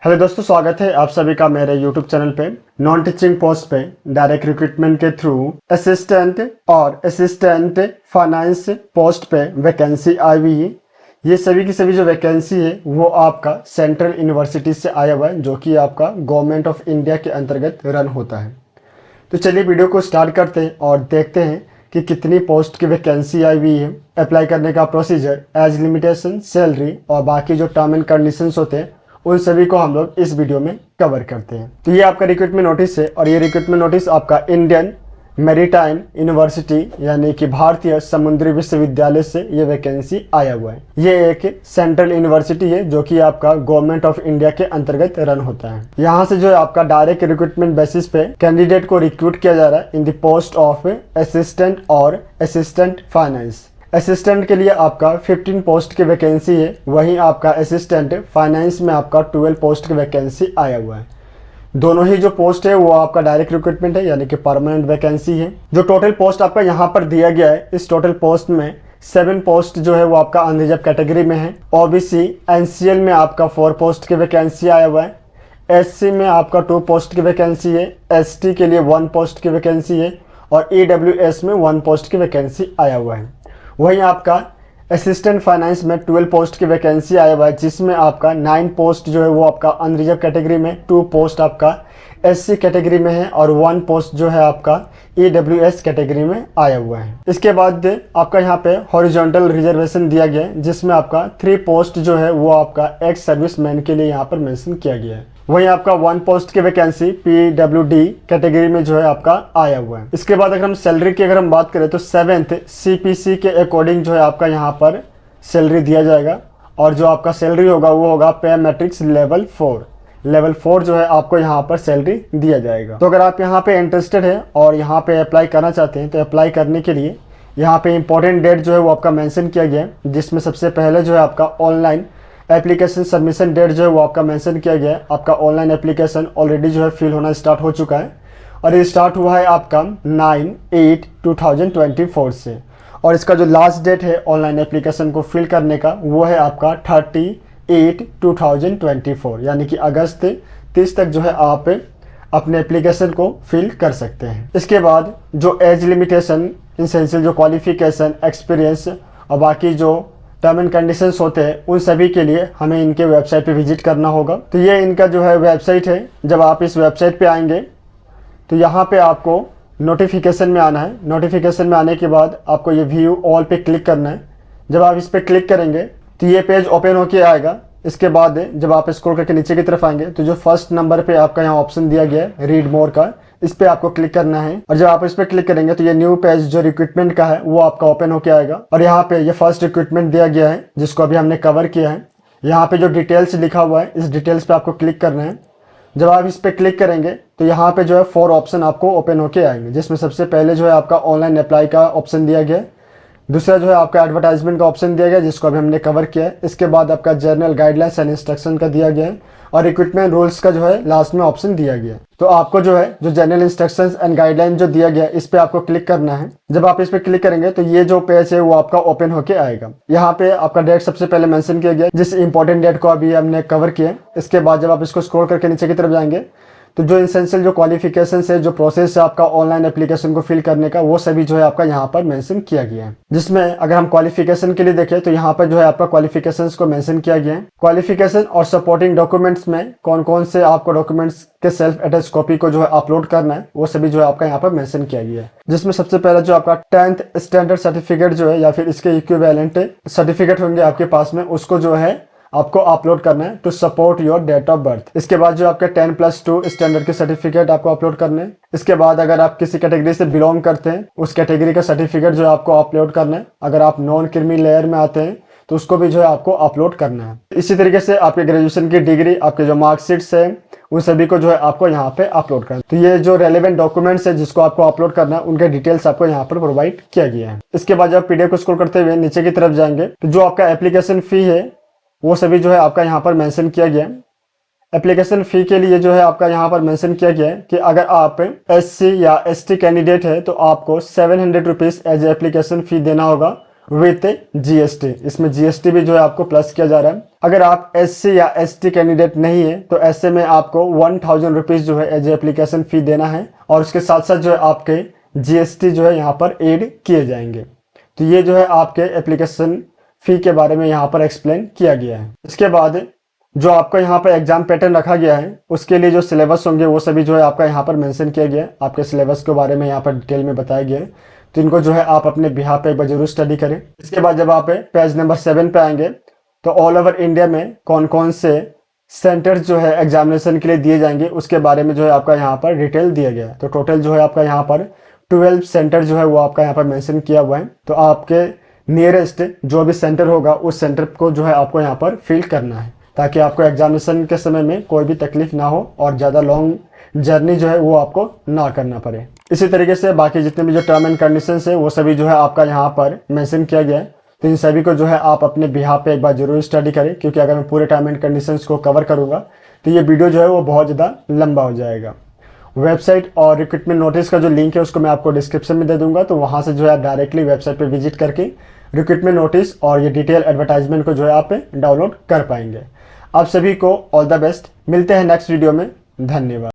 Hello दोस्तों, स्वागत है आप सभी का मेरे यूट्यूब चैनल पे। नॉन टीचिंग पोस्ट पे डायरेक्ट रिक्रूटमेंट के थ्रू असिस्टेंट और असिस्टेंट फाइनेंस पोस्ट पे वैकेंसी आई हुई है। ये सभी की सभी जो वैकेंसी है वो आपका सेंट्रल यूनिवर्सिटी से आया हुआ है, जो कि आपका गवर्नमेंट ऑफ इंडिया के अंतर्गत रन होता है। तो चलिए वीडियो को स्टार्ट करते हैं और देखते हैं कि कितनी पोस्ट की वैकेंसी आई हुई है, अप्लाई करने का प्रोसीजर, एज लिमिटेशन, सैलरी और बाकी जो टर्म एंड कंडीशंस होते हैं उन सभी को हम लोग इस वीडियो में कवर करते हैं। तो ये आपका रिक्रूटमेंट नोटिस है और ये रिक्रूटमेंट नोटिस आपका इंडियन मैरीटाइम यूनिवर्सिटी यानी कि भारतीय समुद्री विश्वविद्यालय से ये वैकेंसी आया हुआ है। ये एक सेंट्रल यूनिवर्सिटी है जो कि आपका गवर्नमेंट ऑफ इंडिया के अंतर्गत रन होता है। यहाँ से जो है आपका डायरेक्ट रिक्रूटमेंट बेसिस पे कैंडिडेट को रिक्रूट किया जा रहा है in the post of assistant और असिस्टेंट फाइनेंस। असिस्टेंट के लिए आपका 15 पोस्ट की वैकेंसी है, वहीं आपका असिस्टेंट फाइनेंस में आपका 12 पोस्ट की वैकेंसी आया हुआ है। दोनों ही जो पोस्ट है वो आपका डायरेक्ट रिक्रूटमेंट है यानी कि परमानेंट वैकेंसी है। जो टोटल पोस्ट आपका यहाँ पर दिया गया है, इस टोटल पोस्ट में 7 पोस्ट जो है वो आपका अनरिजर्व कैटेगरी में है। ओबीसी एनसीएल में आपका 4 पोस्ट की वैकेंसी आया हुआ है। एससी में आपका 2 पोस्ट की वैकेंसी है। एसटी के लिए 1 पोस्ट की वैकेंसी है और ईडब्ल्यूएस में 1 पोस्ट की वैकेंसी आया हुआ है। वहीं आपका असिस्टेंट फाइनेंस में 12 पोस्ट की वैकेंसी आया हुआ है, जिसमें आपका 9 पोस्ट जो है वो आपका अनरिजर्व कैटेगरी में, 2 पोस्ट आपका एससी कैटेगरी में है और 1 पोस्ट जो है आपका ईडब्ल्यूएस कैटेगरी में आया हुआ है। इसके बाद आपका यहाँ पे हॉरिजॉन्टल रिजर्वेशन दिया गया है, जिसमें आपका 3 पोस्ट जो है वो आपका एक्स सर्विसमैन के लिए यहाँ पर मेंशन किया गया है। वहीं आपका 1 पोस्ट की वैकेंसी पीडब्ल्यूडी कैटेगरी में जो है आपका आया हुआ है। इसके बाद अगर हम सैलरी की बात करें तो 7th सीपीसी के अकॉर्डिंग जो है आपका यहाँ पर सैलरी दिया जाएगा और जो आपका सैलरी होगा वो होगा पे मैट्रिक्स लेवल 4 जो है आपको यहाँ पर सैलरी दिया जाएगा। तो अगर आप यहाँ पे इंटरेस्टेड है और यहाँ पे अप्लाई करना चाहते हैं तो अप्लाई करने के लिए यहाँ पे इंपॉर्टेंट डेट जो है वो आपका मेंशन किया गया है, जिसमें सबसे पहले जो है आपका ऑनलाइन एप्लीकेशन सबमिशन डेट जो है वो आपका मेंशन किया गया है। आपका ऑनलाइन एप्लीकेशन ऑलरेडी जो है फिल होना स्टार्ट हो चुका है और ये स्टार्ट हुआ है आपका 9/8/2024 से, और इसका जो लास्ट डेट है ऑनलाइन एप्लीकेशन को फिल करने का वो है आपका 30/8/2024 यानी कि अगस्त 30 तक जो है आप अपने एप्लीकेशन को फिल कर सकते हैं। इसके बाद जो एज लिमिटेशन, एसेंशियल जो क्वालिफिकेशन, एक्सपीरियंस और बाकी जो टर्म एंड कंडीशंस होते हैं उन सभी के लिए हमें इनके वेबसाइट पे विजिट करना होगा। तो ये इनका जो है वेबसाइट है। जब आप इस वेबसाइट पे आएंगे तो यहाँ पे आपको नोटिफिकेशन में आना है। नोटिफिकेशन में आने के बाद आपको ये व्यू ऑल पे क्लिक करना है। जब आप इस पे क्लिक करेंगे तो ये पेज ओपन होके आएगा। इसके बाद जब आप स्क्रॉल करके नीचे की तरफ आएंगे तो जो फर्स्ट नंबर पे आपका यहाँ ऑप्शन दिया गया है रीड मोर का, इस पे आपको क्लिक करना है और जब आप इस पे क्लिक करेंगे तो ये न्यू पेज जो रिक्रूटमेंट का है वो आपका ओपन होके आएगा और यहाँ पे ये फर्स्ट रिक्रूटमेंट दिया गया है जिसको अभी हमने कवर किया है। यहाँ पे जो डिटेल्स लिखा हुआ है इस डिटेल्स पे आपको क्लिक करना है। जब आप इस पे क्लिक करेंगे तो यहाँ पे जो है 4 ऑप्शन आपको ओपन होके आएंगे, जिसमें सबसे पहले जो है आपका ऑनलाइन अप्लाई का ऑप्शन दिया गया है। दूसरा जो है आपका एडवर्टाइजमेंट का ऑप्शन दिया गया जिसको अभी हमने कवर किया है। इसके बाद आपका जनरल गाइडलाइंस एंड इंस्ट्रक्शन का दिया गया है और रिक्रूटमेंट रूल्स का जो है लास्ट में ऑप्शन दिया गया है। तो आपको जो है जो जनरल इंस्ट्रक्शंस एंड गाइडलाइन जो दिया गया है इस पे आपको क्लिक करना है। जब आप इस पे क्लिक करेंगे तो ये जो पेज है वो आपका ओपन होके आएगा। यहाँ पे आपका डेट सबसे पहले मेंशन किया गया है, जिस इंपॉर्टेंट डेट को अभी हमने कवर किया। इसके बाद जब आप इसको स्क्रॉल करके नीचे की तरफ जाएंगे तो जो एसेंशियल जो क्वालिफिकेशन है, जो प्रोसेस है आपका ऑनलाइन एप्लीकेशन को फिल करने का, वो सभी जो है आपका यहाँ पर मेंशन किया गया है। जिसमें अगर हम क्वालिफिकेशन के लिए देखें तो यहाँ पर जो है आपका क्वालिफिकेशंस को मेंशन किया गया है। क्वालिफिकेशन और सपोर्टिंग डॉक्यूमेंट्स में कौन कौन से आपको डॉक्यूमेंट्स के सेल्फ अटैच कॉपी को जो है अपलोड करना है वो सभी जो है आपका यहाँ पर मेंशन किया गया है। जिसमें सबसे पहला जो आपका 10th स्टैंडर्ड सर्टिफिकेट जो है या फिर इसके इक्विवेलेंट सर्टिफिकेट होंगे आपके पास में, उसको जो है आपको अपलोड करना है to support your date of birth. इसके बाद जो आपके 10+2 स्टैंडर्ड के सर्टिफिकेट आपको अपलोड करने हैं। इसके बाद अगर आप किसी कैटेगरी से बिलोंग करते हैं उस कैटेगरी का सर्टिफिकेट जो है आपको अपलोड करना है। अगर आप नॉन क्रीमी लेयर में आते हैं तो उसको भी जो है आपको अपलोड करना है। इसी तरीके से आपके ग्रेजुएशन की डिग्री, आपके जो मार्कशीट्स है उन सभी को जो है आपको यहाँ पे अपलोड करना है। तो ये जो रेलेवेंट डॉक्यूमेंट्स है जिसको आपको अपलोड करना है उनके डिटेल्स आपको यहाँ पर प्रोवाइड किया गया है। इसके बाद जब पीडीएफ को स्क्रॉल करते हुए नीचे की तरफ जाएंगे तो जो आपका एप्लीकेशन फी है वो सभी जो है आपका यहाँ पर मेंशन किया गया है। एप्लीकेशन फ़ी के लिए जो है आपका यहाँ पर मेंशन किया गया है कि अगर आप एससी या एसटी कैंडिडेट है तो आपको 700 रुपीज़ एज एप्लीकेशन फ़ी देना होगा विथ जीएसटी। इसमें जीएसटी भी जो है आपको प्लस किया जा रहा है। अगर आप एससी या एसटी कैंडिडेट नहीं है तो ऐसे में आपको 1000 रुपीज़ जो है एज एप्लीकेशन फ़ी देना है और उसके साथ साथ जो है आपके जीएसटी जो है यहाँ पर ऐड किए जाएंगे। तो ये जो है आपके एप्लीकेशन फ़ी के बारे में यहाँ पर एक्सप्लेन किया गया है। इसके बाद जो आपको यहाँ पर एग्जाम पैटर्न रखा गया है उसके लिए जो सिलेबस होंगे वो सभी जो है आपका यहाँ पर मेंशन किया गया है। आपके सिलेबस के बारे में यहाँ पर डिटेल में बताया गया है, तो इनको जो है आप अपने बिहार पे एक बार जरूर स्टडी करें। इसके बाद जब आप पेज नंबर 7 पे आएंगे तो ऑल ओवर इंडिया में कौन कौन से सेंटर्स जो है एग्जामिनेशन के लिए दिए जाएंगे उसके बारे में जो है आपका यहाँ पर डिटेल दिया गया है। तो टोटल जो है आपका यहाँ पर 12 सेंटर जो है वो आपका यहाँ पर मेंशन किया हुआ है। तो आपके नियरेस्ट जो भी सेंटर होगा उस सेंटर को जो है आपको यहाँ पर फिल करना है ताकि आपको एग्जामिनेशन के समय में कोई भी तकलीफ ना हो और ज़्यादा लॉन्ग जर्नी जो है वो आपको ना करना पड़े। इसी तरीके से बाकी जितने भी जो टर्म एंड कंडीशंस है वो सभी जो है आपका यहाँ पर मेंशन किया गया है। तो इन सभी को जो है आप अपने बिहार पे एक बार जरूर स्टडी करें, क्योंकि अगर मैं पूरे टर्म एंड कंडीशंस को कवर करूँगा तो ये वीडियो जो है वो बहुत ज़्यादा लंबा हो जाएगा। वेबसाइट और रिक्रूटमेंट नोटिस का जो लिंक है उसको मैं आपको डिस्क्रिप्शन में दे दूंगा, तो वहाँ से जो है डायरेक्टली वेबसाइट पर विजिट करके रिक्रूटमेंट नोटिस और ये डिटेल एडवर्टाइजमेंट को जो है आप डाउनलोड कर पाएंगे। आप सभी को ऑल द बेस्ट। मिलते हैं नेक्स्ट वीडियो में। धन्यवाद।